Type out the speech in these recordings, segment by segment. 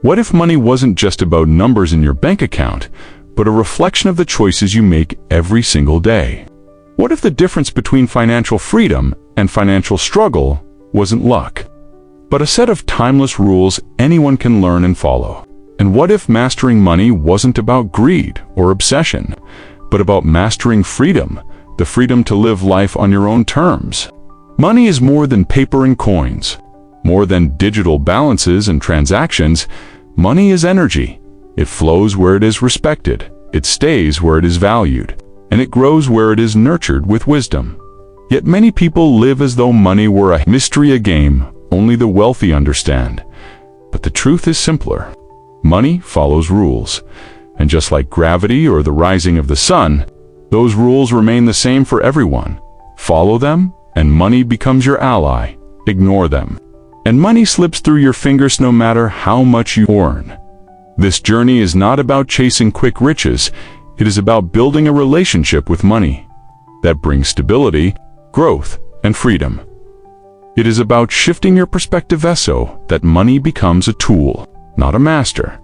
What if money wasn't just about numbers in your bank account, but a reflection of the choices you make every single day? What if the difference between financial freedom and financial struggle wasn't luck, but a set of timeless rules anyone can learn and follow? And what if mastering money wasn't about greed or obsession, but about mastering freedom, the freedom to live life on your own terms? Money is more than paper and coins, more than digital balances and transactions. Money is energy. It flows where it is respected, it stays where it is valued, and it grows where it is nurtured with wisdom. Yet many people live as though money were a mystery, a game only the wealthy understand. But the truth is simpler. Money follows rules, and just like gravity or the rising of the sun, those rules remain the same for everyone. Follow them, and money becomes your ally. Ignore them, and money slips through your fingers no matter how much you earn. This journey is not about chasing quick riches. It is about building a relationship with money that brings stability, growth, and freedom. It is about shifting your perspective so that money becomes a tool, not a master.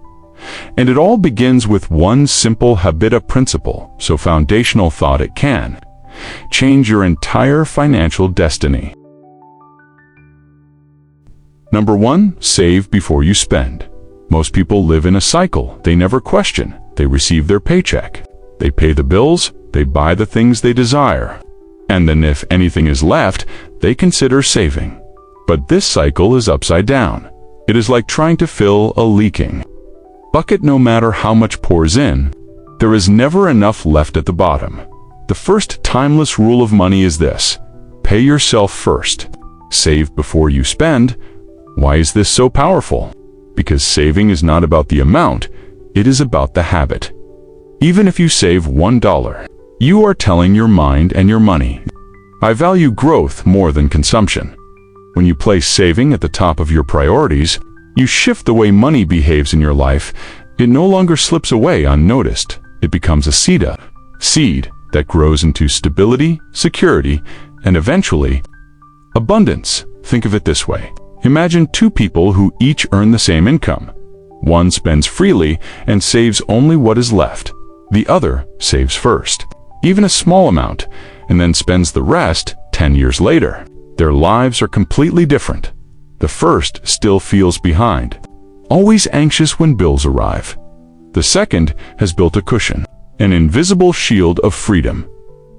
And it all begins with one simple habit, a principle, so foundational thought it can change your entire financial destiny. Number 1, save before you spend. Most people live in a cycle. They never question. They receive their paycheck. They pay the bills. They buy the things they desire. And then if anything is left, they consider saving. But this cycle is upside down. It is like trying to fill a leaking bucket. No matter how much pours in, there is never enough left at the bottom. The first timeless rule of money is this: pay yourself first. Save before you spend. Why is this so powerful? Because saving is not about the amount, it is about the habit. Even if you save $1, you are telling your mind and your money, I value growth more than consumption. When you place saving at the top of your priorities, you shift the way money behaves in your life. It no longer slips away unnoticed. It becomes a seed that grows into stability, security, and eventually, abundance. Think of it this way. Imagine two people who each earn the same income. One spends freely and saves only what is left. The other saves first, even a small amount, and then spends the rest 10 years later. Their lives are completely different. The first still feels behind, always anxious when bills arrive. The second has built a cushion, an invisible shield of freedom.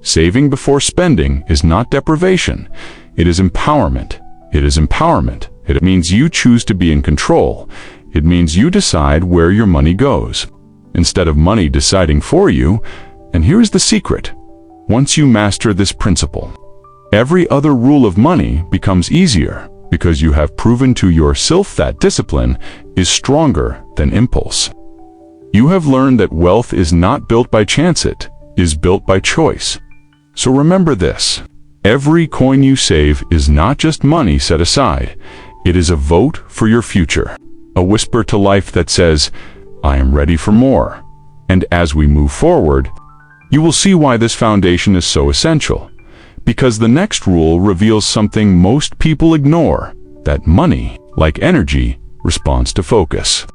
Saving before spending is not deprivation. It is empowerment. It is empowerment. It means you choose to be in control. It means you decide where your money goes, instead of money deciding for you. And here is the secret. Once you master this principle, every other rule of money becomes easier, because you have proven to yourself that discipline is stronger than impulse. You have learned that wealth is not built by chance, it is built by choice. So remember this: every coin you save is not just money set aside. It is a vote for your future, a whisper to life that says, I am ready for more. And as we move forward, you will see why this foundation is so essential. Because the next rule reveals something most people ignore, that money, like energy, responds to focus.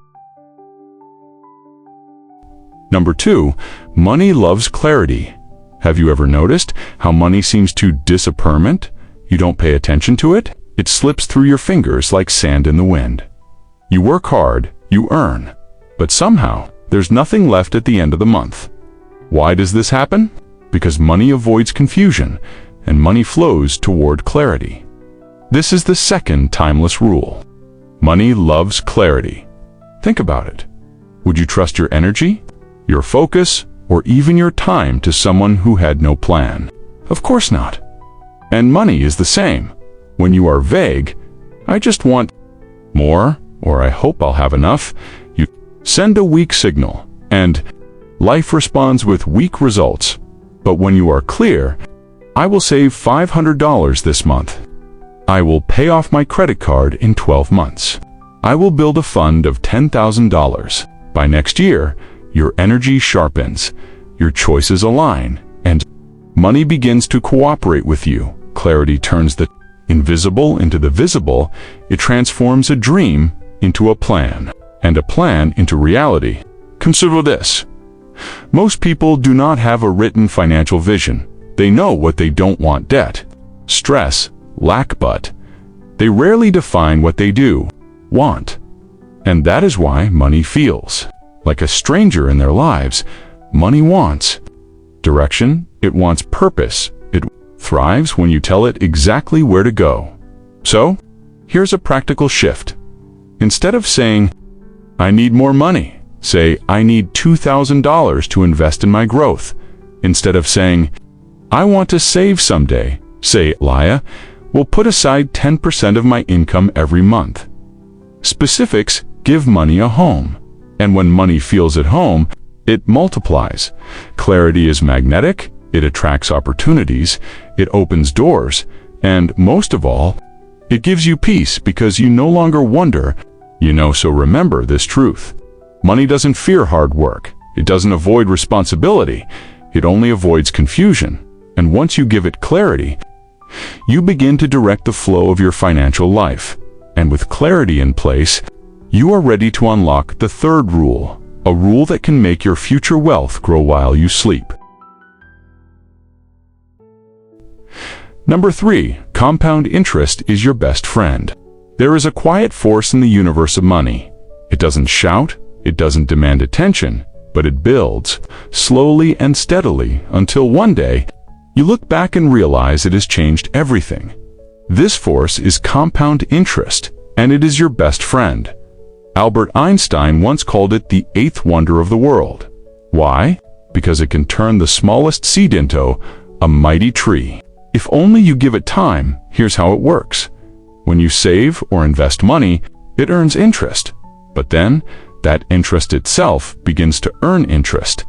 Number 2, money loves clarity. Have you ever noticed how money seems to disappear? You don't pay attention to it. It slips through your fingers like sand in the wind. You work hard, you earn, but somehow there's nothing left at the end of the month. Why does this happen? Because money avoids confusion, and money flows toward clarity. This is the second timeless rule. Money loves clarity. Think about it. Would you trust your energy, your focus, or even your time to someone who had no plan? Of course not. And money is the same. When you are vague, I just want more, or I hope I'll have enough, you send a weak signal, and life responds with weak results. But when you are clear, I will save $500 this month. I will pay off my credit card in 12 months. I will build a fund of $10,000. By next year, your energy sharpens, your choices align, and money begins to cooperate with you. Clarity turns the invisible into the visible. It transforms a dream into a plan. and a plan into reality. Consider this. Most people do not have a written financial vision. They know what they don't want: debt, stress, lack, but they rarely define what they do want. And that is why money feels like a stranger in their lives. Money wants direction, it wants purpose, it thrives when you tell it exactly where to go. So, here's a practical shift. Instead of saying, "I need more money," say, "I need $2,000 to invest in my growth." Instead of saying, "I want to save someday," say, "Laya will put aside 10% of my income every month." Specifics give money a home, and when money feels at home, it multiplies. Clarity is magnetic, it attracts opportunities, it opens doors, and most of all, it gives you peace because you no longer wonder, so remember this truth. Money doesn't fear hard work, it doesn't avoid responsibility, it only avoids confusion. And once you give it clarity, you begin to direct the flow of your financial life. And with clarity in place, you are ready to unlock the third rule, a rule that can make your future wealth grow while you sleep. Number 3, compound interest is your best friend. There is a quiet force in the universe of money. It doesn't shout, it doesn't demand attention, but it builds, slowly and steadily, until one day, you look back and realize it has changed everything. This force is compound interest, and it is your best friend. Albert Einstein once called it the eighth wonder of the world. Why? Because it can turn the smallest seed into a mighty tree. If only you give it time. Here's how it works. When you save or invest money, it earns interest. But then, that interest itself begins to earn interest.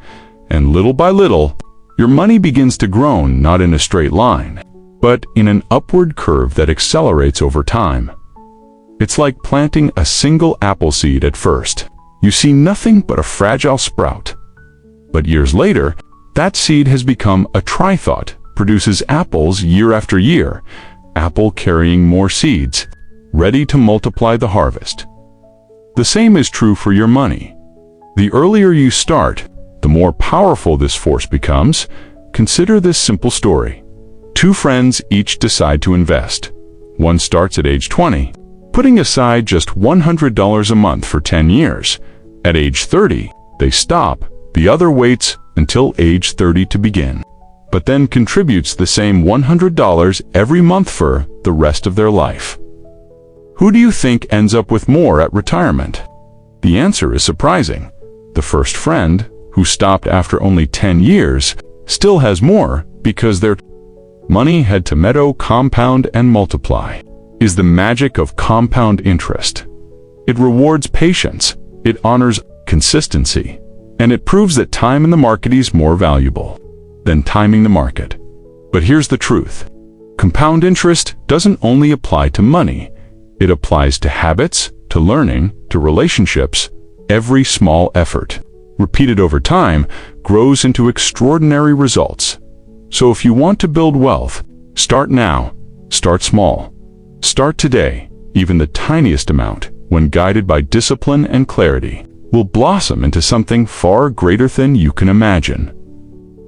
And little by little, your money begins to grow, not in a straight line, but in an upward curve that accelerates over time. It's like planting a single apple seed at first. You see nothing but a fragile sprout. But years later, that seed has become a trithought, produces apples year after year, apple carrying more seeds, ready to multiply the harvest. The same is true for your money. The earlier you start, the more powerful this force becomes. Consider this simple story. Two friends each decide to invest. One starts at age 20, putting aside just $100 a month for 10 years. At age 30, they stop. The other waits until age 30 to begin, but then contributes the same $100 every month for the rest of their life. Who do you think ends up with more at retirement? The answer is surprising. The first friend, who stopped after only 10 years, still has more because their money had to compound and multiply. Is the magic of compound interest. It rewards patience, it honors consistency, and it proves that time in the market is more valuable than timing the market. But here's the truth. Compound interest doesn't only apply to money. It applies to habits, to learning, to relationships. Every small effort, repeated over time, grows into extraordinary results. So if you want to build wealth, start now. Start small. Start today. Even the tiniest amount, when guided by discipline and clarity, will blossom into something far greater than you can imagine.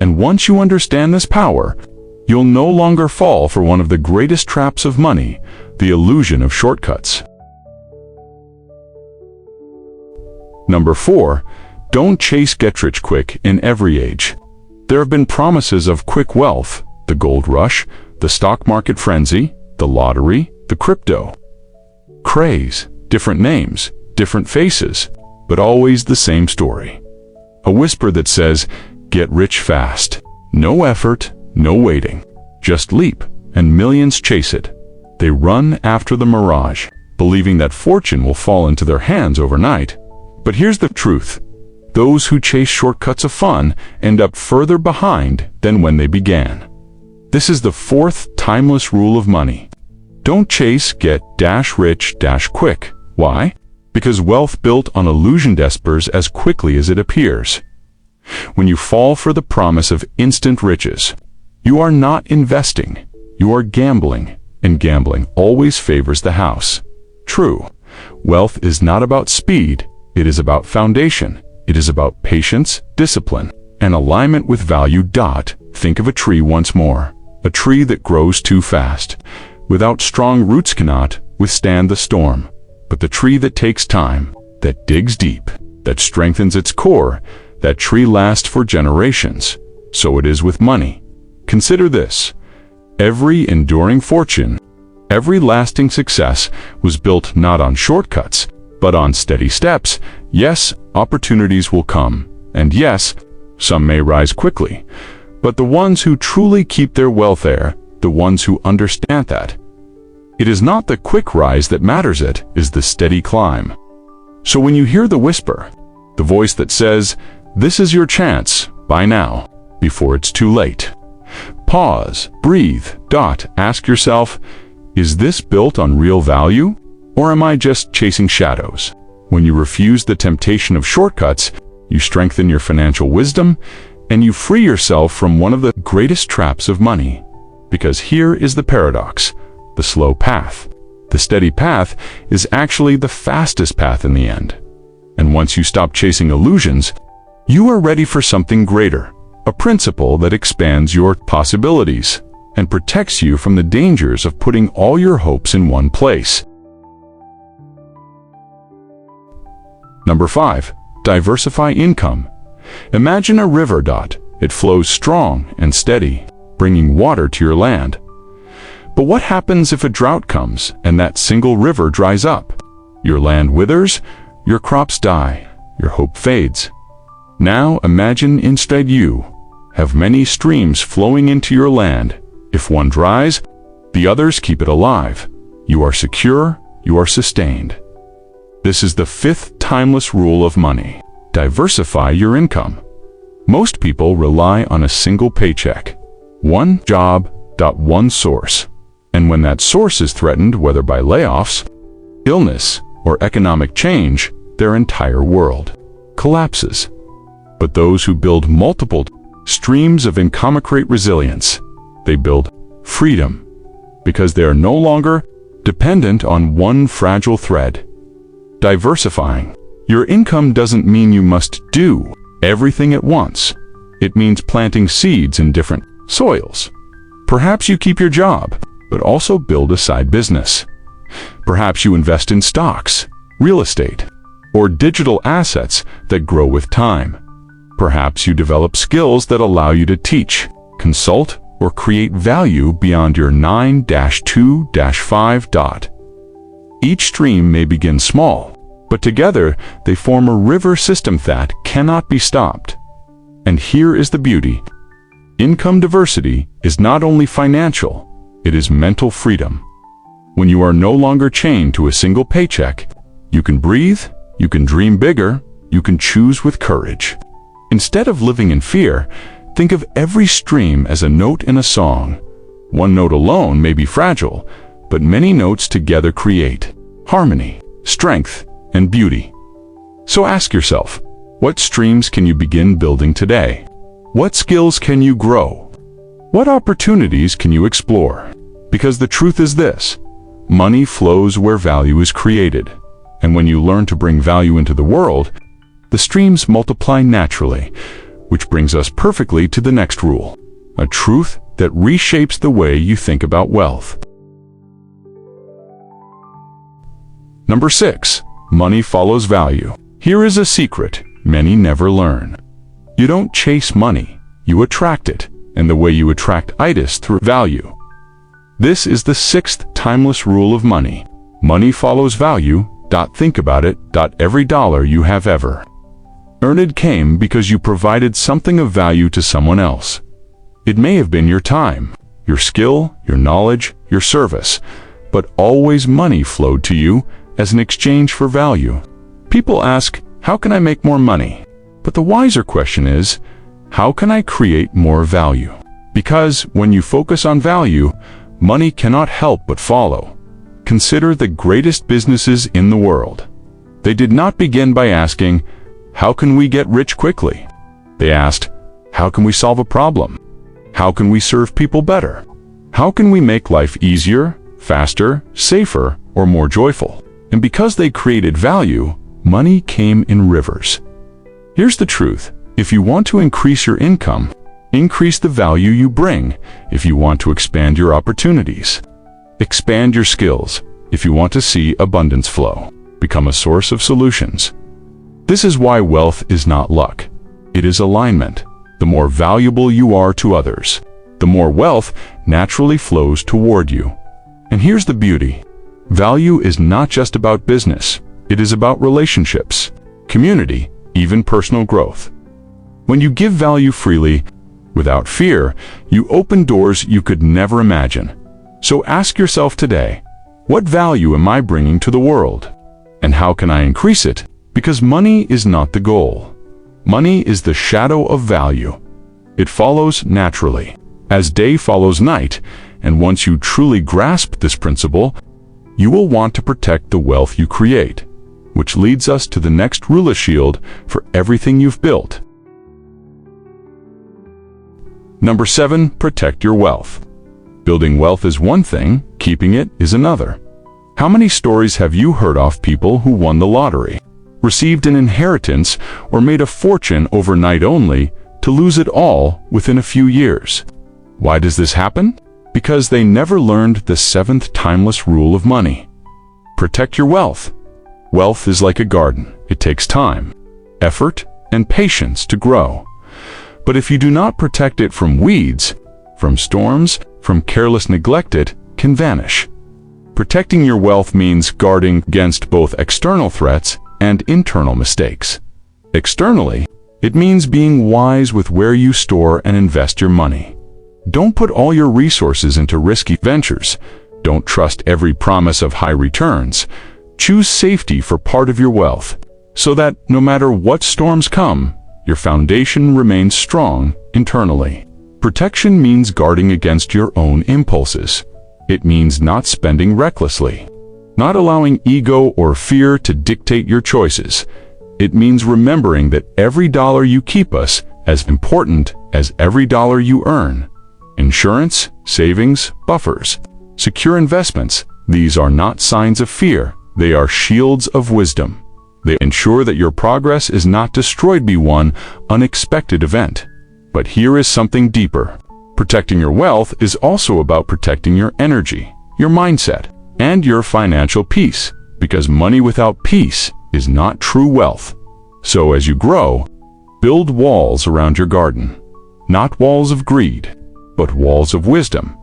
And once you understand this power, you'll no longer fall for one of the greatest traps of money, the illusion of shortcuts. Number 4, don't chase get-rich-quick in every age. There have been promises of quick wealth, the gold rush, the stock market frenzy, the lottery, the crypto craze, different names, different faces, but always the same story. A whisper that says, get rich fast. No effort, no waiting. Just leap, and millions chase it. They run after the mirage, believing that fortune will fall into their hands overnight. But here's the truth. Those who chase shortcuts of fun end up further behind than when they began. This is the fourth timeless rule of money. Don't chase get-rich-quick. Why? Because wealth built on illusion disappears as quickly as it appears. When you fall for the promise of instant riches, you are not investing, you are gambling, and gambling always favors the house. True, wealth is not about speed, It is about foundation. It is about patience, discipline, and alignment with value. Think of a tree once more. A tree that grows too fast, without strong roots, cannot withstand the storm. But the tree that takes time, that digs deep, that strengthens its core, that tree lasts for generations. So it is with money. Consider this. Every enduring fortune, every lasting success was built not on shortcuts, but on steady steps. Yes, opportunities will come, and yes, some may rise quickly. But the ones who truly keep their wealth are the ones who understand that it is not the quick rise that matters, it is the steady climb. So when you hear the whisper, the voice that says, "This is your chance, buy now, before it's too late," pause, breathe, ask yourself, is this built on real value, or am I just chasing shadows? When you refuse the temptation of shortcuts, you strengthen your financial wisdom, and you free yourself from one of the greatest traps of money. Because here is the paradox: the slow path, the steady path, is actually the fastest path in the end. And once you stop chasing illusions, you are ready for something greater, a principle that expands your possibilities and protects you from the dangers of putting all your hopes in one place. Number 5. Diversify income. Imagine a river. It flows strong and steady, bringing water to your land. But what happens if a drought comes and that single river dries up? Your land withers, your crops die, your hope fades. Now imagine instead you have many streams flowing into your land. If one dries, the others keep it alive. You are secure, you are sustained. This is the 5th timeless rule of money. Diversify your income. Most people rely on a single paycheck, one job, one source. And when that source is threatened, whether by layoffs, illness, or economic change, their entire world collapses. But those who build multiple streams of income create resilience. They build freedom because they are no longer dependent on one fragile thread. Diversifying your income doesn't mean you must do everything at once. It means planting seeds in different soils. Perhaps you keep your job, but also build a side business. Perhaps you invest in stocks, real estate, or digital assets that grow with time. Perhaps you develop skills that allow you to teach, consult, or create value beyond your 9-2-5. Each stream may begin small, but together they form a river system that cannot be stopped. And here is the beauty. Income diversity is not only financial, it is mental freedom. When you are no longer chained to a single paycheck, you can breathe, you can dream bigger, you can choose with courage. Instead of living in fear, think of every stream as a note in a song. One note alone may be fragile, but many notes together create harmony, strength, and beauty. So ask yourself, what streams can you begin building today? What skills can you grow? What opportunities can you explore? Because the truth is this: money flows where value is created. And when you learn to bring value into the world, the streams multiply naturally, which brings us perfectly to the next rule, a truth that reshapes the way you think about wealth. Number 6. Money follows value. Here is a secret many never learn. You don't chase money, you attract it, and the way you attract it is through value. This is the 6th timeless rule of money. Money follows value. Think about it. Every dollar you have ever earned came because you provided something of value to someone else. It may have been your time, your skill, your knowledge, your service, but always money flowed to you as an exchange for value. People ask, how can I make more money? But the wiser question is, how can I create more value? Because when you focus on value, money cannot help but follow. Consider the greatest businesses in the world. They did not begin by asking, how can we get rich quickly? They asked, how can we solve a problem? How can we serve people better? How can we make life easier, faster, safer, or more joyful? And because they created value, money came in rivers. Here's the truth. If you want to increase your income, increase the value you bring. If you want to expand your opportunities, expand your skills. If you want to see abundance flow, become a source of solutions. This is why wealth is not luck. It is alignment. The more valuable you are to others, the more wealth naturally flows toward you. And here's the beauty. Value is not just about business. It is about relationships, community, even personal growth. When you give value freely, without fear, you open doors you could never imagine. So ask yourself today, what value am I bringing to the world? And how can I increase it? Because money is not the goal. Money is the shadow of value. It follows naturally, as day follows night, and once you truly grasp this principle, you will want to protect the wealth you create, which leads us to the next ruler shield for everything you've built. Number 7, protect your wealth. Building wealth is one thing, keeping it is another. How many stories have you heard of people who won the lottery, received an inheritance, or made a fortune overnight only to lose it all within a few years? Why does this happen? Because they never learned the 7th timeless rule of money. Protect your wealth. Wealth is like a garden. It takes time, effort, and patience to grow. But if you do not protect it from weeds, from storms, from careless neglect, it can vanish. Protecting your wealth means guarding against both external threats and internal mistakes. Externally, it means being wise with where you store and invest your money. Don't put all your resources into risky ventures. Don't trust every promise of high returns. Choose safety for part of your wealth, so that no matter what storms come, your foundation remains strong internally. Protection means guarding against your own impulses. It means not spending recklessly, not allowing ego or fear to dictate your choices. It means remembering that every dollar you keep is as important as every dollar you earn. Insurance, savings, buffers, secure investments, these are not signs of fear. They are shields of wisdom. They ensure that your progress is not destroyed by one unexpected event. But here is something deeper. Protecting your wealth is also about protecting your energy, your mindset, and your financial peace, because money without peace is not true wealth. So as you grow, build walls around your garden. Not walls of greed, but walls of wisdom.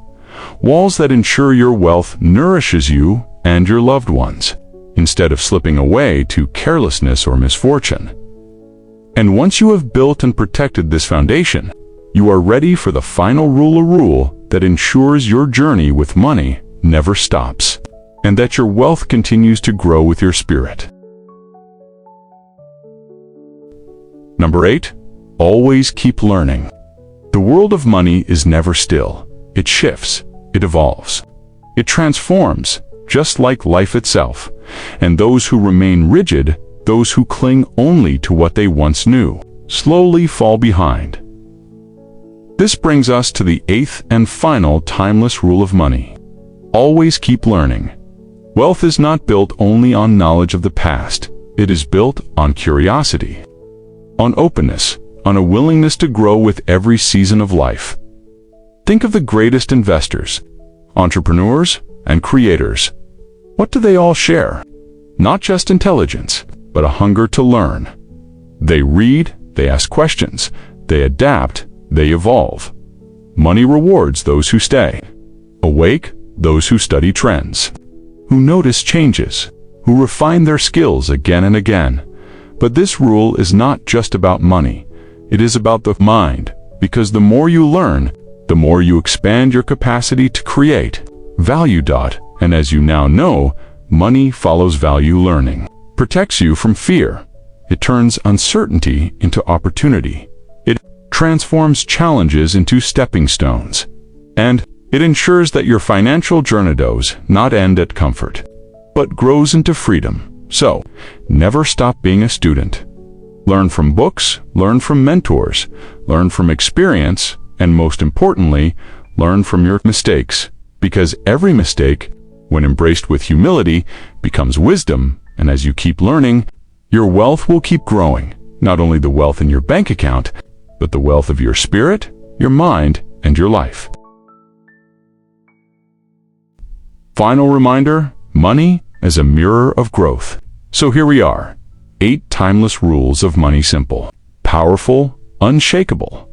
Walls that ensure your wealth nourishes you and your loved ones, instead of slipping away to carelessness or misfortune. And once you have built and protected this foundation, you are ready for the final rule that ensures your journey with money never stops, and that your wealth continues to grow with your spirit. Number 8, always keep learning. The world of money is never still. It shifts, it evolves, it transforms, just like life itself. And those who remain rigid, those who cling only to what they once knew, slowly fall behind. This brings us to the 8th and final timeless rule of money. Always keep learning. Wealth is not built only on knowledge of the past. It is built on curiosity, on openness, on a willingness to grow with every season of life. Think of the greatest investors, entrepreneurs, and creators. What do they all share? Not just intelligence, but a hunger to learn. They read, they ask questions, they adapt, they evolve. Money rewards those who stay. Awake those who study trends, who notice changes, who refine their skills again and again. But this rule is not just about money. It is about the mind, because the more you learn, the more you expand your capacity to create value. And as you now know, money follows value. Learning protects you from fear. It turns uncertainty into opportunity. It transforms challenges into stepping stones. And it ensures that your financial journey does not end at comfort, but grows into freedom. So, never stop being a student. Learn from books, learn from mentors, learn from experience, and most importantly, learn from your mistakes. Because every mistake, when embraced with humility, becomes wisdom, and as you keep learning, Your wealth will keep growing, not only the wealth in your bank account, but the wealth of your spirit, your mind, and your life. Final reminder, money is a mirror of growth. So here we are, 8 timeless rules of money simple, powerful, unshakable.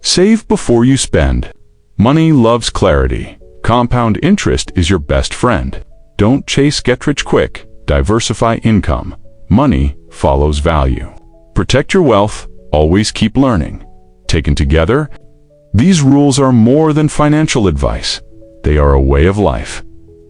Save before you spend. Money loves clarity. Compound interest is your best friend. Don't chase get-rich-quick. Diversify income. Money follows value. Protect your wealth. Always keep learning. Taken together, these rules are more than financial advice. They are a way of life.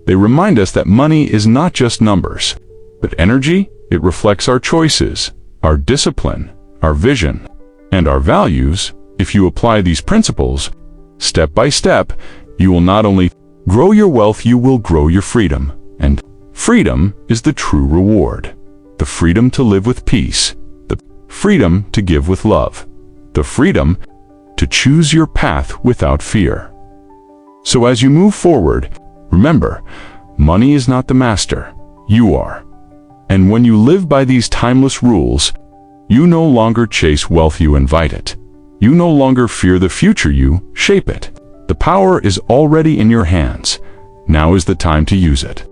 They remind us that money is not just numbers, but energy. It reflects our choices, our discipline, our vision, and our values. If you apply these principles, step by step, you will not only grow your wealth, you will grow your freedom. And freedom is the true reward. The freedom to live with peace, the freedom to give with love, the freedom to choose your path without fear. So as you move forward, remember, money is not the master, you are. And when you live by these timeless rules, you no longer chase wealth, you invite it. You no longer fear the future, you shape it. The power is already in your hands. Now is the time to use it.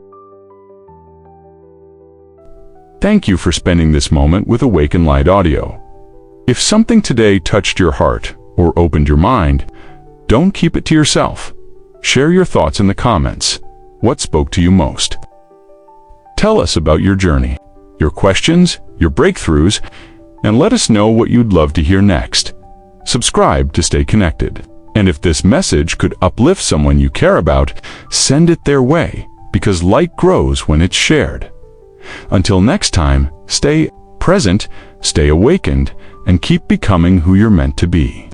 Thank you for spending this moment with Awaken Light Audio. If something today touched your heart or opened your mind, don't keep it to yourself. Share your thoughts in the comments. What spoke to you most? Tell us about your journey, your questions, your breakthroughs, and let us know what you'd love to hear next. Subscribe to stay connected. And if this message could uplift someone you care about, send it their way, because light grows when it's shared. Until next time, stay present, stay awakened, and keep becoming who you're meant to be.